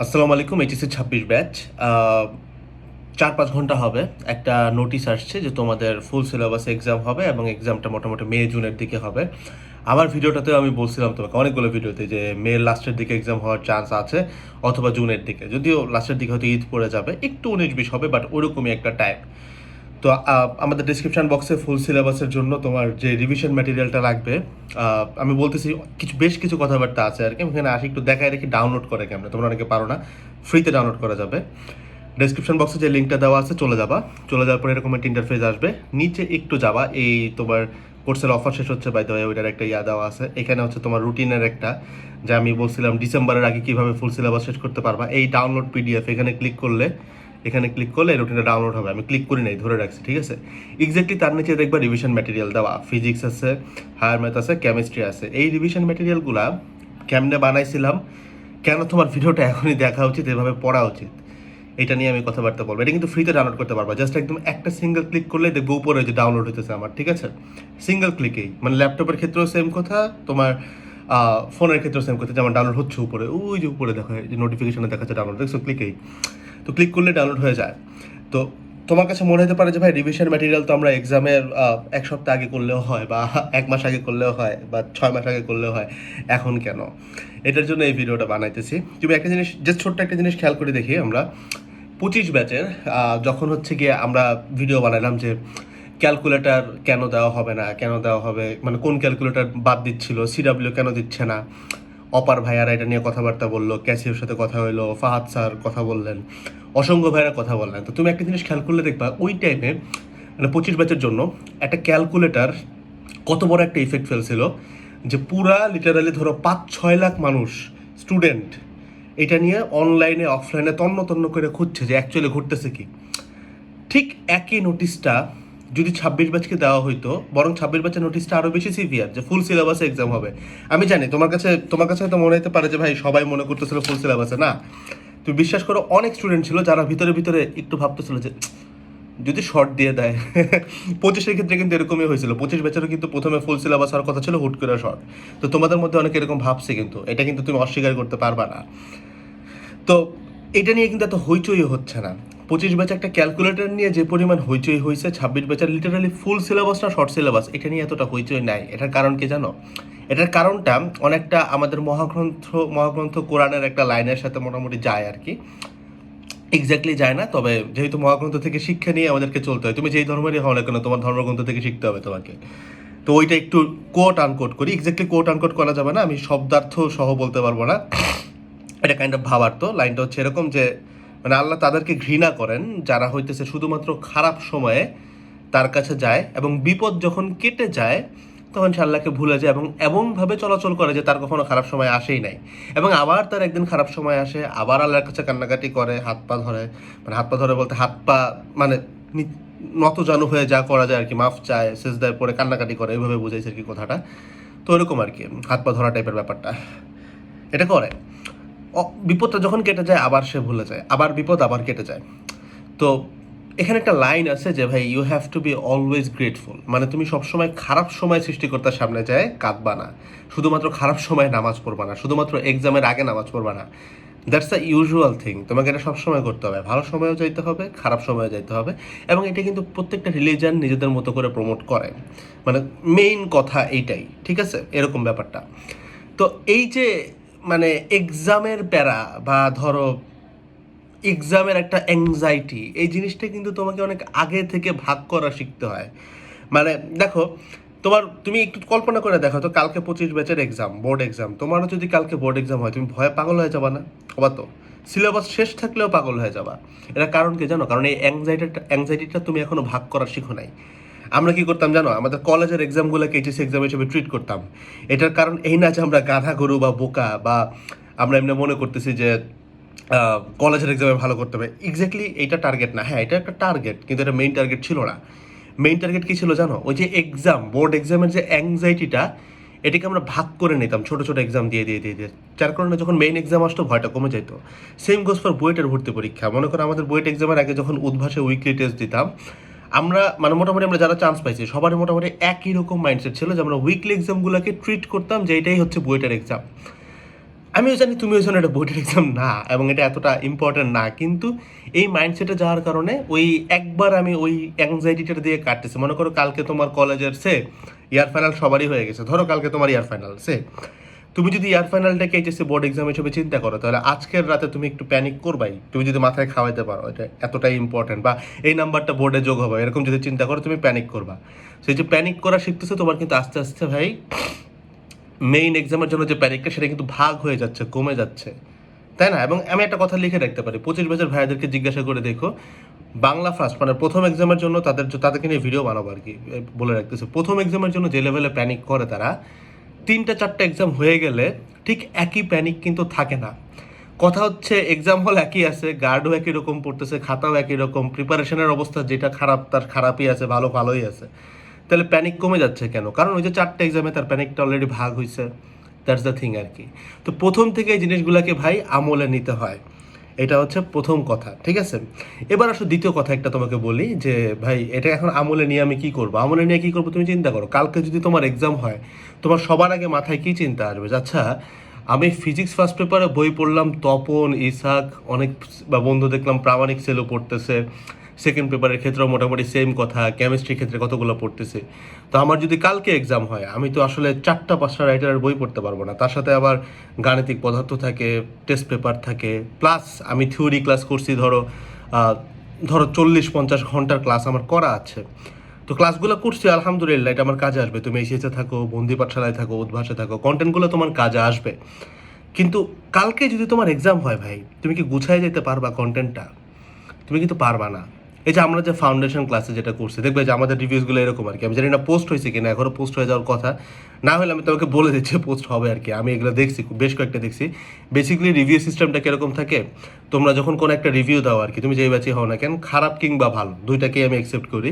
আসসালামু আলাইকুম। HSC 26 batch. 4-5 ঘন্টা হবে একটা নোটিশ আসছে যে তোমাদের ফুল সিলেবাস এক্সাম হবে এবং এক্সামটা মোটামুটি মে জুনের দিকে হবে। আমার ভিডিওটাতেও আমি বলছিলাম তোমাকে অনেকগুলো ভিডিওতে যে মে লাস্টের দিকে এক্সাম হওয়ার চান্স আছে অথবা জুনের দিকে, যদিও লাস্টের দিকে হয়তো ঈদ পড়ে যাবে, একটু 19-20 হবে, বাট ওরকমই একটা টাইম। তো আমাদের ডিসক্রিপশন বক্সে ফুল সিলেবাসের জন্য তোমার যে রিভিশন ম্যাটেরিয়ালটা লাগবে, আমি বলতেছি বেশ কিছু কথাবার্তা আছে আর কি। আমি এখানে আসি একটু দেখায় রেখে ডাউনলোড করে কেমন, তোমরা অনেকে পারো না, ফ্রিতে ডাউনলোড করা যাবে। ডেসক্রিপশন বক্সে যে লিঙ্কটা দেওয়া আছে চলে যাবা, চলে যাওয়ার পরে এরকম একটা ইন্টারফেস আসবে, নিচে একটু যাবা, এই তোমার কোর্সের অফার শেষ হচ্ছে বাই দ্য ওয়ে, ওইটার একটা দেওয়া আছে। এখানে হচ্ছে তোমার রুটিনের একটা, যে আমি বলছিলাম ডিসেম্বরের আগে কিভাবে ফুল সিলেবাস শেষ করতে পারবা, এই ডাউনলোড পিডিএফ এখানে ক্লিক করলে এই রুটিনটা ডাউনলোড হবে। আমি ক্লিক করি নাই, ধরে রাখছি, ঠিক আছে। এক্স্যাক্টলি তার নিচে দেখবা রিভিশন ম্যাটেরিয়াল দেওয়া, ফিজিক্স আছে, হায়ার ম্যাথ আছে, কেমিস্ট্রি আছে। এই রিভিশন ম্যাটেরিয়ালগুলা কেমনে বানাইছিলাম, কেন তোমার ভিডিওটা এখনই দেখা উচিত, এভাবে পড়া উচিত, এটা নিয়ে আমি কথাবার্তা বলবো। এটা কিন্তু ফ্রিতে ডাউনলোড করতে পারবা, জাস্ট একদম একটা সিঙ্গেল ক্লিক করলে দেখবো উপরে যে ডাউনলোড হইতেছে আমার, ঠিক আছে। সিঙ্গেল ক্লিকেই, মানে ল্যাপটপের ক্ষেত্রেও সেম কথা, তোমার ফোনের ক্ষেত্রেও সেম কথা, যেমন ডাউনলোড হচ্ছে উপরে, ওই যে উপরে দেখো যে নোটিফিকেশনে দেখাচ্ছে ডাউনলোড, দেখছো, ক্লিকেই তো ক্লিক করলে ডাউনলোড হয়ে যায়। তো তোমার কাছে মনে হতে পারে যে ভাই রিভিশন ম্যাটেরিয়াল তো আমরা এক্সামের 1 সপ্তাহ আগে করলেও হয়, বা 1 মাস আগে করলেও হয়, বা 6 মাস আগে করলেও হয়, এখন কেন? এটার জন্য এই ভিডিওটা বানাইতেছি। তুমি একটা জিনিস, জাস্ট ছোট্ট একটা জিনিস খেয়াল করে দেখি, আমরা 25 ব্যাচের যখন হচ্ছে গিয়ে আমরা ভিডিও বানালাম যে ক্যালকুলেটর কেন দেওয়া হবে না, কেন দেওয়া হবে, মানে কোন ক্যালকুলেটর বাদ দিচ্ছিল, সিডাব্লিউ কেন দিচ্ছে না, অপার ভাইয়ারা এটা নিয়ে কথাবার্তা বললো, ক্যাসিওর সাথে কথা হলো, ফাহাদ স্যার কথা বললেন, অসংখ্য ভাইয়ারা কথা বললেন। তো তুমি একটা জিনিস খেয়াল করলে দেখবা ওই টাইমে, মানে 25 ব্যাচের জন্য একটা ক্যালকুলেটর কত বড় একটা ইফেক্ট ফেলছিল, যে পুরা লিটারালি ধরো 5-6 লাখ মানুষ, স্টুডেন্ট, এটা নিয়ে অনলাইনে অফলাইনে তন্ন তন্ন করে খুঁজছে যে অ্যাকচুয়ালি ঘটতেছে কি। ঠিক একই নোটিশটা যদি 26 ব্যাচকে দেওয়া হইতো, বরং 26 ব্যাচের নোটিশটা আরও বেশি সিভিয়ার, যে ফুল সিলেবাসে এক্সাম হবে। আমি জানি তোমার কাছে হয়তো মনে হতে পারে যে ভাই সবাই মনে করতেছিল ফুল সিলেবাসে না। তুমি বিশ্বাস করো, অনেক স্টুডেন্ট ছিল যারা ভিতরে ভিতরে একটু ভাবতেছিল যে যদি শর্ট দিয়ে দেয়। 25-এর ক্ষেত্রে কিন্তু এরকমই হয়েছিল, 25 ব্যাচেরও কিন্তু প্রথমে ফুল সিলেবাস হওয়ার কথা ছিল, হুট করে শর্ট। তো তোমাদের মধ্যে অনেকে এরকম ভাবছে, কিন্তু এটা কিন্তু তুমি অস্বীকার করতে পারবা না। তো এটা নিয়ে কিন্তু এত হইচই হচ্ছে না। 25 ব্যাচ একটা ক্যালকুলেটর নিয়ে যে পরিমাণ হইচই হয়েছে, 26 ব্যাচের লিটারালি ফুল সিলেবাস না শর্ট সিলেবাস, এটা নিয়ে এতটা হইচই নাই। এটার কারণ কি জানো? এটার কারণটা অনেকটা আমাদের মহাগ্রন্থ কোরআনের একটা লাইনের সাথে মোটামুটি যায় আর কি। এক্স্যাক্টলি যায় না, তবে যেহেতু মহাগ্রন্থ থেকে শিক্ষা নিয়ে আমাদেরকে চলতে হয়, তুমি যেই ধর্মেরই হও না কেন, তোমার ধর্মগ্রন্থ থেকে শিখতে হবে তোমাকে। তো ওইটা একটু কোট আনকোট করি, এক্স্যাক্টলি কোট আনকোট করা যাবে না, আমি শব্দার্থ সহ বলতে পারবো না। এটা কাইন্ড অফ ভাবার্থ। লাইনটা হচ্ছে এরকম যে, মানে আল্লাহ তাদেরকে ঘৃণা করেন যারা হইতেছে শুধুমাত্র খারাপ সময়ে তার কাছে যায়, এবং বিপদ যখন কেটে যায় তখন সে আল্লাহকে ভুলে যায় এবং এমনভাবে চলাচল করে যে তার কখনো খারাপ সময় আসেই নাই। এবং আবার তার একদিন খারাপ সময় আসে, আবার আল্লাহর কাছে কান্নাকাটি করে, হাত পা ধরে, মানে হাত পা ধরে বলতে হাত পা, মানে নত জানু হয়ে যা করা যায় আর কি, মাফ চায়, সেজদায় পড়ে কান্নাকাটি করে, এইভাবে বুঝাইছে আর কি কথাটা। তো এরকম আর কি, হাত পা ধরা টাইপের ব্যাপারটা এটা করে। বিপদটা যখন কেটে যায় আবার সে ভুলে যায়, আবার বিপদ আবার কেটে যায়। তো এখানে একটা লাইন আছে যে ভাই you have to be always grateful, মানে তুমি সবসময় খারাপ সময় সৃষ্টিকর্তার সামনে যায় কাঁদবা না, শুধুমাত্র খারাপ সময় নামাজ পড়বা না, শুধুমাত্র এক্সামের আগে নামাজ পড়বা না। দ্যাটস আ ইউজুয়াল থিং, তোমাকে এটা সবসময় করতে হবে, ভালো সময়েও যাইতে হবে, খারাপ সময়েও যাইতে হবে। এবং এটা কিন্তু প্রত্যেকটা রিলিজিয়ান নিজেদের মতো করে প্রমোট করে, মানে মেইন কথা এইটাই, ঠিক আছে, এরকম ব্যাপারটা। তো এই যে, মানে এক্সামের প্যারা, বা ধরো এক্সামের একটা অ্যাংজাইটি, এই জিনিসটা কিন্তু তোমাকে অনেক আগে থেকে ভাগ করা শিখতে হয়। মানে দেখো, তুমি একটু কল্পনা করে দেখো তো, কালকে 25 ব্যাচের এক্সাম, বোর্ড এক্সাম, তোমারও যদি কালকে বোর্ড এক্সাম হয়, তুমি ভয়ে পাগল হয়ে যাবা না? হবা তো। সিলেবাস শেষ থাকলেও পাগল হয়ে যাবা। এটা কারণ কি জানো? কারণ এই অ্যাংজাইটিটা তুমি এখনো ভাগ করা শিখো নাই। আমরা কি করতাম জানো? আমাদের কলেজের এক্সামগুলোকে এইচএসসি এক্সাম হিসেবে ট্রিট করতাম। এটার কারণ এই না যে আমরা গাধা গরু বা বোকা, বা আমরা এমনি মনে করতেছি যে কলেজের এক্সামে ভালো করতে হবে। এক্স্যাক্টলি এইটা টার্গেট না, হ্যাঁ এটা একটা টার্গেট, কিন্তু এটা মেইন টার্গেট ছিল না। মেইন টার্গেট কী ছিল জানো? ওই যে এক্সাম, বোর্ড এক্সামের যে অ্যাংজাইটিটা, এটাকে আমরা ভাগ করে নিতাম ছোটো ছোটো এক্সাম দিয়ে দিয়ে দিয়ে দিয়ে, যার কারণে যখন মেইন এক্সাম আসতো ভয়টা কমে যেত। সেম গোস ফর বুয়েটের ভর্তি পরীক্ষা। মনে করো আমাদের বুয়েট এক্সামের আগে যখন উদ্ভাসে উইকলি টেস্ট দিতাম, আমরা মানে মোটামুটি আমরা যারা চান্স পাইছি সবারই মোটামুটি একই রকম মাইন্ডসেট ছিল, যে আমরা উইকলি এক্সামগুলোকে ট্রিট করতাম যে এটাই হচ্ছে বুয়েটের এক্সাম। আমিও জানি তুমিও জানো এটা বোর্ডের এক্সাম না এবং এটা এতটা ইম্পর্টেন্ট না, কিন্তু এই মাইন্ডসেটে যাওয়ার কারণে ওই একবার আমি ওই অ্যাংজাইটিটা দিয়ে কাটতেছি। মনে করো কালকে তোমার কলেজের ইয়ার ফাইনাল সবারই হয়ে গেছে, ধরো কালকে তোমার ইয়ার ফাইনাল তুমি যদি ইয়ার ফাইনালটাকে এইচএসসি বোর্ড এক্সাম হিসেবে চিন্তা করো, তাহলে আজকের রাতে তুমি একটু প্যানিক করবাই। তুমি যদি মাথায় খাওয়াইতে পারো এটা এতটাই ইম্পর্টেন্ট, বা এই নাম্বারটা বোর্ডে যোগ হবে এরকম যদি চিন্তা করো, তুমি প্যানিক করবা। সেই যে প্যানিক করা শিখতেছে তোমার কিন্তু আস্তে আস্তে ভাই মেইন এক্সামের জন্য যে প্যানিকটা সেটা কিন্তু ভাগ হয়ে যাচ্ছে, কমে যাচ্ছে, তাই না? এবং আমি একটা কথা লিখে রাখতে পারি, 25 বছর ভাইয়াদেরকে জিজ্ঞাসা করে দেখো, বাংলা ফার্স্ট মানে প্রথম এক্সামের জন্য তাদেরকে নিয়ে ভিডিও বানাবো আর কি, বলে রাখতেছে প্রথম এক্সামের জন্য যে লেভেলে প্যানিক করে তারা, 3টা 4টা এক্সাম হয়ে গেলে ঠিক একই প্যানিক কিন্তু থাকে না। কথা হচ্ছে এক্সাম হল একই আছে, গার্ডও একই রকম পড়তেছে, খাতাও একই রকম, প্রিপারেশনের অবস্থা যেটা খারাপ তার খারাপই আছে, ভালো ভালোই আছে। তাহলে প্যানিক কমে যাচ্ছে কেন? কারণ ওই যে 4টা এক্সামে তার প্যানিকটা অলরেডি ভাগ হয়েছে, দ্যাটস দ্য থিং আর কি। তো প্রথম থেকে এই জিনিসগুলোকে ভাই আমলে নিতে হয়, এটা হচ্ছে প্রথম কথা, ঠিক আছে? এবার আসলে দ্বিতীয় কথা একটা তোমাকে বলি যে ভাই এটা এখন আমলে নিয়ে আমি কি করবো, আমলে নিয়ে কি করবো তুমি চিন্তা করো। কালকে যদি তোমার এক্সাম হয়, তোমার সবার আগে মাথায় কি চিন্তা আসবে? আচ্ছা আমি ফিজিক্স ফার্স্ট পেপারে বই পড়লাম, তপন, ইসাক, অনেক বা বন্ধু দেখলাম প্রামাণিক সেলও পড়তেছে, সেকেন্ড পেপারের ক্ষেত্রেও মোটামুটি সেম কথা, কেমিস্ট্রির ক্ষেত্রে কতগুলো পড়তেছে। তো আমার যদি কালকে এক্সাম হয়, আমি তো আসলে 4টা 5টা রাইটারের বই পড়তে পারবো না, তার সাথে আবার গাণিতিক পদার্থ থাকে, টেস্ট পেপার থাকে, প্লাস আমি থিওরি ক্লাস করছি, ধরো 40-50 ঘন্টার ক্লাস আমার করা আছে। তো ক্লাসগুলো করছি আলহামদুলিল্লাহ, এটা আমার কাজে আসবে। তুমি এসিএসে থাকো, বন্দি পাঠশালায় থাকো, উদ্ভাসে থাকো, কন্টেন্টগুলো তোমার কাজে আসবে। কিন্তু কালকে যদি তোমার এক্সাম হয় ভাই, তুমি কি গুছায় যেতে পারবা কন্টেন্টটা? তুমি কিন্তু পারবা না। এই যে আমরা যে ফাউন্ডেশন ক্লাসে যেটা করছি, দেখবে যে আমাদের রিভিউসগুলো এরকম আর কি। আমি জানি না পোস্ট হয়েছে কিনা, এখনও পোস্ট হয়ে যাওয়ার কথা, না হলে আমি তোমাকে বলে দিচ্ছি পোস্ট হবে আর কি। আমি এগুলো দেখছি, বেশ কয়েকটা দেখছি। বেসিক্যালি রিভিউ সিস্টেমটা কীরকম থাকে, তোমরা যখন কোনো একটা রিভিউ দাও আর কি, তুমি যেই ব্যাচে হও না কেন, খারাপ কিংবা ভালো দুইটাকেই আমি অ্যাকসেপ্ট করি,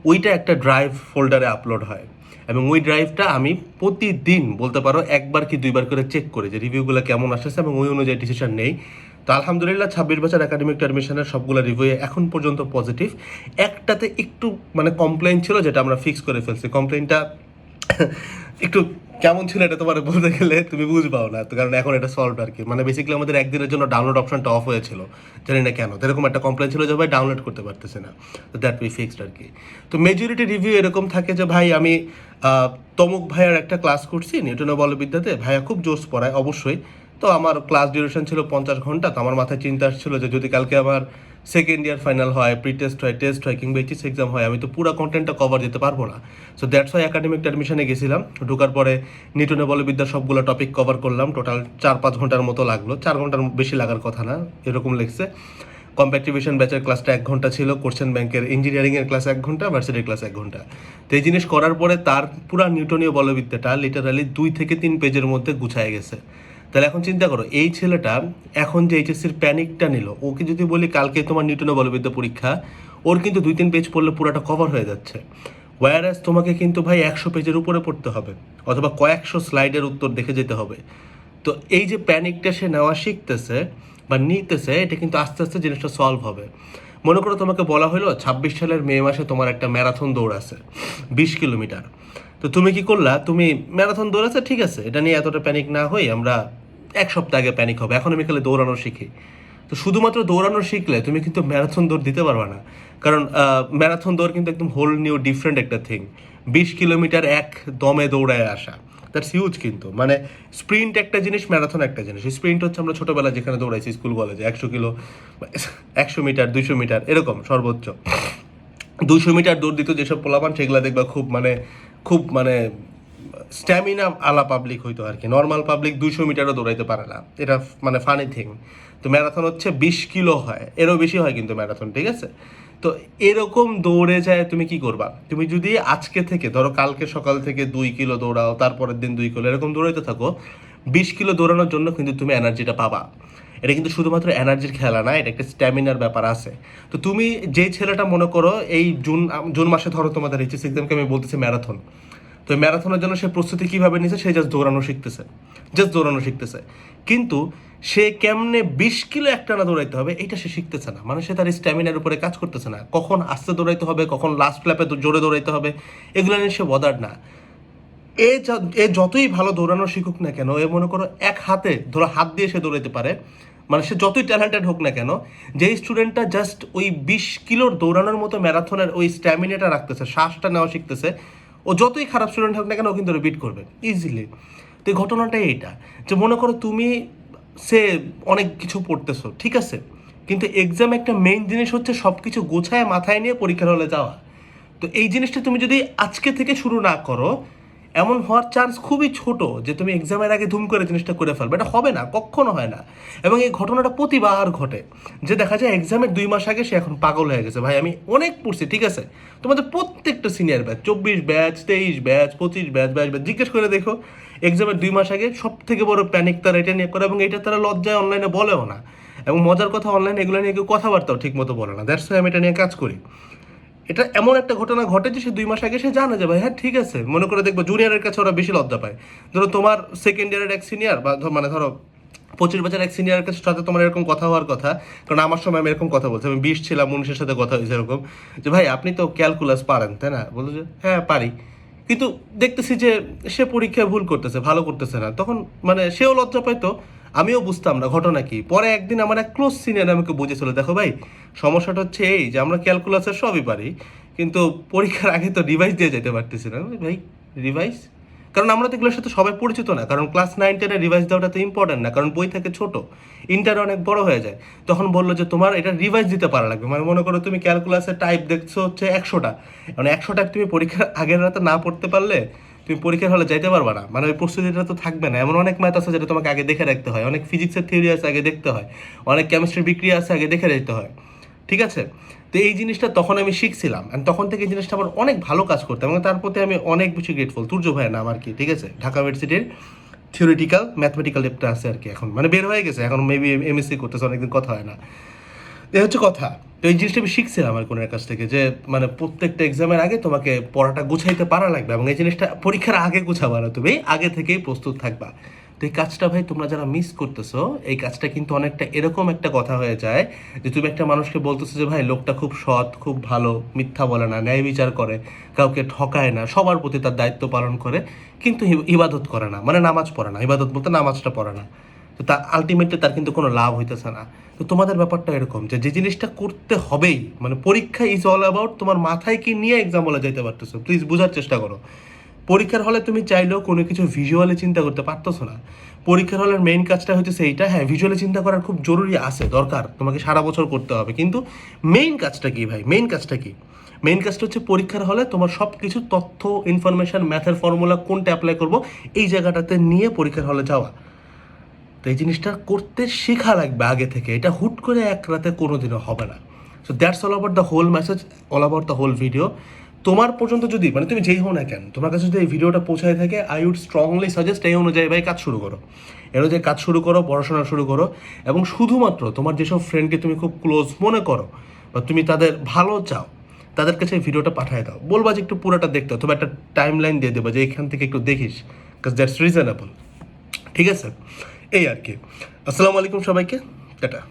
ওইটা একটা ড্রাইভ ফোল্ডারে আপলোড হয় এবং ওই ড্রাইভটা আমি প্রতিদিন বলতে পারো 1বার কি 2বার করে চেক করি যে রিভিউগুলো কেমন আসছে এবং ওই অনুযায়ী ডিসিশন নেই। তো আলহামদুলিল্লাহ 26 বছর একাডেমিক অ্যাডমিশনের সবগুলো রিভিউ এখন পর্যন্ত পজিটিভ। একটাতে একটু মানে কমপ্লেইন ছিল, যেটা আমরা ফিক্স করে ফেলছি। কমপ্লেইনটা একটু কেমন ছিল এটা তোমার বলতে গেলে তুমি বুঝবাও না তো, কারণ এখন এটা সলভ আর কি। মানে বেসিক্যালি আমাদের একদিনের জন্য ডাউনলোড অপশনটা অফ হয়েছিল, জানি না কেন। তো এরকম একটা কমপ্লেন ছিল যে ভাই ডাউনলোড করতে পারতেছে না, তো দ্যাট উই ফিক্সড আর কি। তো মেজরিটি রিভিউ এরকম থাকে যে ভাই আমি তমুক ভাইয়ার একটা ক্লাস করছি নিউটনের বলবিদ্যাতে, ভাইয়া খুব জোস পড়ায় অবশ্যই। তো আমার ক্লাস ডিউরেশন ছিল 50 ঘন্টা। তো আমার মাথায় চিন্তা আসছিল যে যদি কালকে আমার সেকেন্ড ইয়ার ফাইনাল হয়, প্রি টেস্ট হয়, টেস্ট হয়, কিংবা এইচএস এক্সাম হয়, আমি তো পুরো কন্টেন্টটা কভার দিতে পারবো না। সো দ্যাটস ওয়াই একাডেমিক অ্যাডমিশনে গেছিলাম। ঢোকার পরে নিউটনের বলবিদ্যার সবগুলো টপিক কভার করলাম। টোটাল 4-5 ঘন্টার মতো লাগলো, 4 ঘন্টার বেশি লাগার কথা না, এরকম লেগছে। কম্প্যাক্টিভেশন ব্যাচের ক্লাসটা 1 ঘন্টা ছিল, কোশ্চেন ব্যাংকের ইঞ্জিনিয়ারিংয়ের ক্লাস 1 ঘন্টা, ভার্সিটির ক্লাস 1 ঘন্টা। তো এই জিনিস করার পরে তার পুরা নিউটনীয় বলবিদ্যাটা লিটারালি 2 থেকে 3 পেজের মধ্যে গুছায় গেছে। তাহলে এখন চিন্তা করো, এই ছেলেটা এখন যে এইচএসসির প্যানিকটা নিল, ওকে যদি বলি কালকে তোমার নিউটনের বলবিদ্যা পরীক্ষা, ওর কিন্তু 2-3 পেজ পড়লে পুরোটা কভার হয়ে যাচ্ছে। ওয়ারাস তোমাকে কিন্তু ভাই 100 পেজের উপরে পড়তে হবে, অথবা কয়েকশো স্লাইডের উত্তর দেখে যেতে হবে। তো এই যে প্যানিকটা সে নেওয়া শিখতেছে বা নিতেছে, এটা কিন্তু আস্তে আস্তে জিনিসটা সলভ হবে। মনে করো তোমাকে বলা হলো 26 সালের মে মাসে তোমার একটা ম্যারাথন দৌড় আছে 20 কিলোমিটার। তো তুমি কি করলা, তুমি ম্যারাথন দৌড়াচ্ছে, ঠিক আছে, এটা নিয়ে এতটা প্যানিক না হই, আমরা 1 সপ্তাহ আগে প্যানিক হবে, এখন আমি খালি দৌড়ানো শিখি। তো শুধুমাত্র দৌড়ানো শিখলে তুমি কিন্তু ম্যারাথন দৌড় দিতে পারবে না, কারণ ম্যারাথন দৌড় কিন্তু একদম হোল নিউ ডিফারেন্ট একটা থিং। 20 কিলোমিটার এক দমে দৌড়ায় আসা, দ্যাটস হিউজ। কিন্তু মানে স্প্রিন্ট একটা জিনিস, ম্যারাথন একটা জিনিস। স্প্রিন্ট হচ্ছে আমরা ছোটোবেলা যেখানে দৌড়াইছি স্কুল কলেজে, 100 কিলো, 100 মিটার, 200 মিটার এরকম সর্বোচ্চ। 200 মিটার দৌড় দিত যেসব পোলাপান, সেগুলো দেখবা খুব মানে স্ট্যামিনা আলা পাবলিক হইতো আর কি। নর্মাল পাবলিক 200 মিটারও দৌড়াইতে পারে না, এটা মানে ফানি থিং। তো ম্যারাথন হচ্ছে 20 কিলো হয়, এরও বেশি হয় কিন্তু ম্যারাথন, ঠিক আছে? তো এরকম দৌড়ে যায়, তুমি কি করবা? তুমি যদি আজকে থেকে ধরো কালকে সকাল থেকে 2 কিলো দৌড়াও, তারপরের দিন 2 কিলো, এরকম দৌড়াইতে থাকো, 20 কিলো দৌড়ানোর জন্য কিন্তু তুমি এনার্জিটা পাবা। এটা কিন্তু শুধুমাত্র এনার্জির খেলা না, এটা একটা স্ট্যামিনার ব্যাপার আছে। তো তুমি যে ছেলেটা মনে করো এই জুন মাসে ধরো তোমাদের এইচএস এক্সামকে আমি বলতেছি ম্যারাথন, তো ম্যারাথনের জন্য সে প্রস্তুতি কীভাবে নিছে, সে জাস্ট দৌড়ানো শিখতেছে। কিন্তু সে কেমনে 20 কিলো একটানা দৌড়াইতে হবে এটা সে শিখতেছে না। মানে সে তার স্ট্যামিনার উপরে কাজ করতেছে না, কখন আস্তে দৌড়াইতে হবে, কখন লাস্ট ল্যাপে জোরে দৌড়াইতে হবে, এগুলো নিয়ে সে বদার না। এ যতই ভালো দৌড়ানো শিখুক না কেন, এ মনে করো এক হাতে ধরো হাত দিয়ে সে দৌড়াতে পারে, মানে সে যতই ট্যালেন্টেড হোক না কেন, যেই স্টুডেন্টটা জাস্ট ওই 20 কিলোর দৌড়ানোর মতো ম্যারাথনের ওই স্ট্যামিনাটা রাখতেছে, শ্বাসটা নেওয়া শিখতেছে, ও যতই খারাপ স্টুডেন্ট হোক না কেন ও কিন্তু বিট করবে ইজিলি। তো এই ঘটনাটাই এইটা, যে মনে করো তুমি সে অনেক কিছু পড়তেছো, ঠিক আছে, কিন্তু এক্সাম একটা মেইন জিনিস হচ্ছে সব কিছু গোছায় মাথায় নিয়ে পরীক্ষার হলে যাওয়া। তো এই জিনিসটা তুমি যদি আজকে থেকে শুরু না করো, এমন হওয়ার চান্স খুবই ছোট যে তুমি এক্সামের আগে ধুম করে জিনিসটা করে ফেলবে। এটা হবে না, কখনো হয় না। এবং এই ঘটনাটা প্রতিবার ঘটে, যে দেখা যায় এক্সামের 2 মাস আগে সে এখন পাগল হয়ে গেছে। ভাই আমি অনেক পড়ছি, ঠিক আছে, তোমাদের প্রত্যেকটা senior batch, 24 batch, 23 batch, 25 batch, 22 batch, জিজ্ঞেস করে দেখো এক্সামের 2 মাস আগে সব থেকে বড় প্যানিক তারা এটা নিয়ে করে, এবং এটা তারা লজ্জায় অনলাইনে বলেও না। এবং মজার কথা, অনলাইনে এগুলো নিয়ে কেউ কথাবার্তাও ঠিক মতো বলে না। দ্যাটস ওয়াই আমি এটা নিয়ে কাজ করি। এটা এমন একটা ঘটনা ঘটে যে সে 2 মাস আগে সে জানে যে ভাই হ্যাঁ ঠিক আছে, মনে করে দেখবো জুনিয়রের কাছে ওরা বেশি লজ্জা পায়। ধরো তোমার সেকেন্ড ইয়ারের এক সিনিয়র, বা মানে ধরো 25 বছর এক সিনিয়রের কাছে সাথে তোমার এরকম কথা হওয়ার কথা, কারণ আমার সময় আমি এরকম কথা বলছি, আমি 20 ছিলাম, 19-এর সাথে কথা হয়েছে এরকম, যে ভাই আপনি তো ক্যালকুলাস পারেন তাই না, বলতো যে হ্যাঁ পারি, কিন্তু দেখতেছি যে সে পরীক্ষায় ভুল করতেছে, ভালো করতেছে না, তখন মানে সেও লজ্জা পাইতো, আমিও বুঝতাম না ঘটনা কি। পরে একদিন আমার এক ক্লোজ সিনিয়র আমাকে বুঝেছিল, দেখো ভাই সমস্যাটা হচ্ছে এই যে আমরা ক্যালকুলাসের সবই পারি, কিন্তু পরীক্ষার আগে তো রিভাইজ দিয়ে যেতে পারতেছি না। ভাই রিভাইজ, কারণ আমরা তো এগুলোর সাথে সবাই পরিচিত না, কারণ ক্লাস 9-10-এ রিভাইজ দেওয়াটা তো ইম্পর্টেন্ট না, কারণ বই থাকে ছোট, ইন্টার অনেক বড় হয়ে যায়। তখন বললো যে তোমার এটা রিভাইজ দিতে পারা লাগবে, মানে মনে করো তুমি ক্যালকুলাসের টাইপ দেখছো হচ্ছে 100টা, মানে 100 টাইপ তুমি পরীক্ষার আগের রাতে না পড়তে পারলে তুমি পরীক্ষার হলে যাইতে পারবা না, মানে ওই প্রস্তুতিটা তো থাকবে না। এমন অনেক ম্যাথ আছে যেটা তোমাকে আগে দেখে রাখতে হয়, অনেক ফিজিক্সের থিওরি আছে আগে দেখতে হয়, অনেক কেমিস্ট্রির বিক্রিয়া আছে আগে দেখে রাখতে হয়, ঠিক আছে। তো এই জিনিসটা তখন আমি শিখছিলাম, অ্যান্ড তখন থেকে এই জিনিসটা আমার অনেক ভালো কাজ করতাম, এবং তার প্রতি আমি অনেক বেশি গ্রেটফুল। তুর্য ভাইয়ের নাম আর কি, ঠিক আছে, ঢাকা ইউনিভার্সিটির থিওরিটিক্যাল ম্যাথমেটিক্যাল লেপটা আছে আর কি, এখন মানে বের হয়ে গেছে, এখন মেবি এমএসসি করতেছে, অনেকদিন কথা হয় না। এই হচ্ছে কথা। তো এই জিনিসটা আমি শিখছিলাম আমার কোনের কাছ থেকে, যে মানে প্রত্যেকটা এক্সামের আগে তোমাকে পড়াটা গুছাইতে পারা লাগবে, এবং এই জিনিসটা পরীক্ষার আগে গুছাবা না, তুমি আগে থেকেই প্রস্তুত থাকবা। তো এই কাজটা ভাই তোমরা যারা মিস করতেছো, এই কাজটা কিন্তু অনেকটা এরকম একটা কথা হয়ে যায় যে তুমি একটা মানুষকে বলতেছো যে ভাই লোকটা খুব সৎ, খুব ভালো, মিথ্যা বলে না, ন্যায় বিচার করে, কাউকে ঠকায় না, সবার প্রতি তার দায়িত্ব পালন করে, কিন্তু ইবাদত করে না, মানে নামাজ পড়ে না, ইবাদত বলতে নামাজটা পড়ে না। তো তা আলটিমেটলি তার কিন্তু কোনো লাভ হইতেছে না। তো তোমাদের ব্যাপারটা এরকম যে যে জিনিসটা করতে হবেই, মানে পরীক্ষা ইজ অল অ্যাবাউট তোমার মাথায় কি নিয়ে এক্সাম হলে যেতে পারতেছো, প্লিজ বোঝার চেষ্টা করো। পরীক্ষার হলে তুমি চাইলেও কোনো কিছু ভিজুয়ালি চিন্তা করতে পারতেছো না। পরীক্ষার হলের মেইন কাজটা হচ্ছে এইটা, হ্যাঁ ভিজুয়ালি চিন্তা করার খুব জরুরি আছে, দরকার, তোমাকে সারা বছর করতে হবে, কিন্তু মেইন কাজটা কি ভাই, মেইন কাজটা কি? মেইন কাজটা হচ্ছে পরীক্ষার হলে তোমার সব কিছু তথ্য, ইনফরমেশন, ম্যাথের ফর্মুলা কোনটা অ্যাপ্লাই করবো এই জায়গাটাতে নিয়ে পরীক্ষার হলে যাওয়া। তো এই জিনিসটা করতে শেখা লাগবে আগে থেকে, এটা হুট করে এক রাতে কোনোদিনও হবে না। So that's all about the whole message, all about the whole video. তোমার পর্যন্ত যদি মানে তুমি যেই হও না কেন, তোমার কাছে যদি এই ভিডিওটা পৌঁছায় থাকে, আই উড স্ট্রংলি সাজেস্ট এই অনুযায়ী ভাই কাজ শুরু করো, এর অনুযায়ী কাজ শুরু করো, পড়াশোনা শুরু করো, এবং শুধুমাত্র তোমার যেসব ফ্রেন্ডকে তুমি খুব ক্লোজ মনে করো বা তুমি তাদের ভালো চাও, তাদের কাছে এই ভিডিওটা পাঠিয়ে দাও, বলবা যে একটু পুরোটা দেখতে, অথবা একটা টাইম লাইন দিয়ে দেবো যে এখান থেকে একটু দেখিস, বিকজ দ্যাটস রিজনেবল, ঠিক আছে। এই আর কি। আসসালামু আলাইকুম সবাইকে, টাটা।